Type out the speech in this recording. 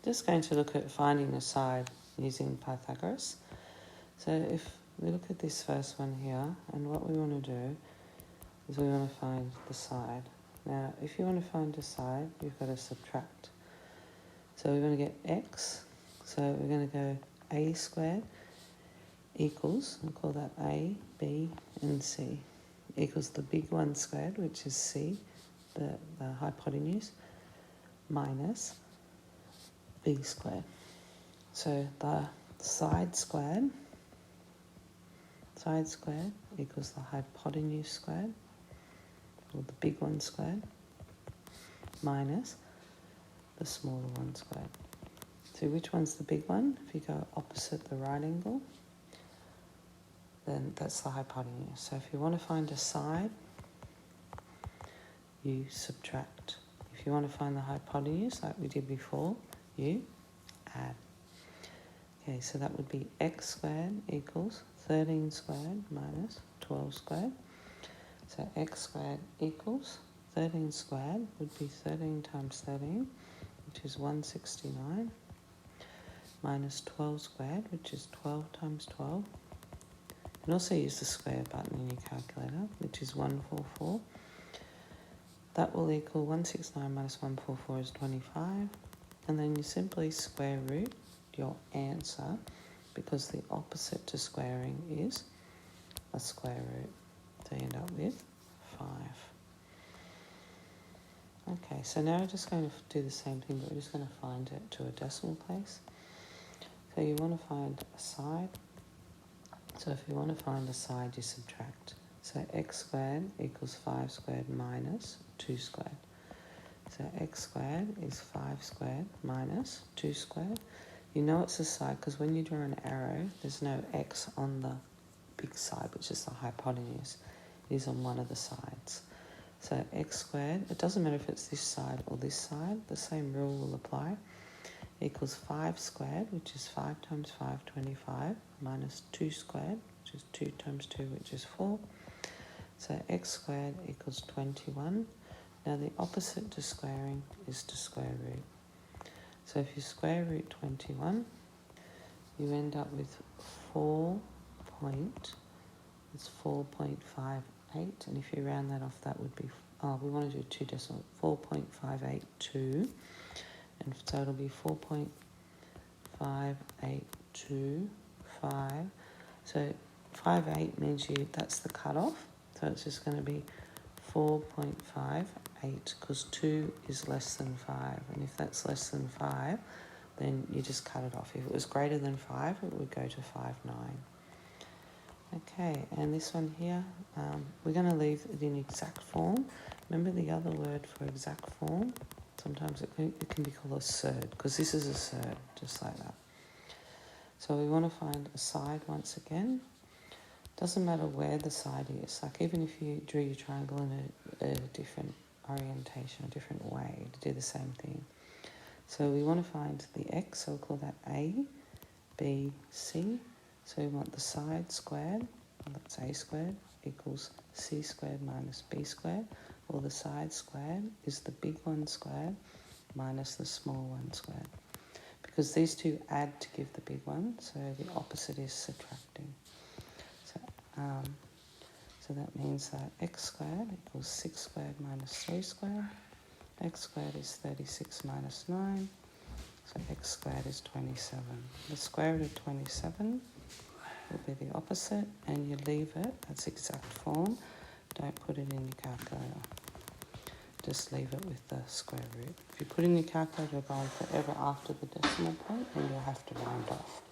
just going to look at finding a side using Pythagoras. So if we look at this first one here, and what we want to do is we want to find the side. Now, if you want to find the side, you've got to subtract. So we're going to get x, so we're going to go a squared equals, we'll call that a, b, and c, equals the big one squared, which is c, the hypotenuse, minus b squared. So the side squared equals the hypotenuse squared, or the big one squared, minus the smaller one squared. So which one's the big one? If you go opposite the right angle, then that's the hypotenuse. So if you want to find a side, you subtract. If you want to find the hypotenuse, like we did before, you add. Okay, so that would be x squared equals 13 squared minus 12 squared. So x squared equals 13 squared would be 13 times 13, which is 169, minus 12 squared, which is 12 times 12. You can also use the square button in your calculator, which is 144. That will equal 169 minus 144 is 25. And then you simply square root your answer, because the opposite to squaring is a square root. So you end up with 5. Okay, so now we're just going to do the same thing, but we're just going to find it to a decimal place. So you want to find a side. So if you want to find a side, you subtract. So x squared equals 5 squared minus 2 squared. So x squared is 5 squared minus 2 squared. You know it's a side because when you draw an arrow, there's no x on the big side, which is the hypotenuse. It is on one of the sides. So x squared, it doesn't matter if it's this side or this side, the same rule will apply, equals 5 squared, which is 5 times 5, 25, minus 2 squared, which is 2 times 2, which is 4. So x squared equals 21. Now the opposite to squaring is to square root. So if you square root 21, you end up with 4.58, and if you round that off, that would be, we want to do 2 decimal, 4.582, and so it'll be 4.5825. So 58 means that's the cutoff, so it's just going to be 4.58, because 2 is less than 5, and if that's less than 5, then you just cut it off. If it was greater than 5, it would go to 5.9. Okay, and this one here, we're going to leave it in exact form. Remember the other word for exact form? Sometimes it can be called a surd, because this is a surd, just like that. So we want to find a side once again. Doesn't matter where the side is. Like even if you drew your triangle in a different orientation, a different way to do the same thing. So we want to find the x, so we'll call that a, b, c. So we want the side squared, well, that's a squared, equals c squared minus b squared, or the side squared is the big one squared minus the small one squared. Because these two add to give the big one, so the opposite is subtracting. So that means that x squared equals 6 squared minus 3 squared. X squared is 36 minus 9. So x squared is 27. The square root of 27 will be the opposite, and you leave it, that's exact form. Don't put it in your calculator. Just leave it with the square root. If you put in your calculator, you're going forever after the decimal point, and you'll have to round off.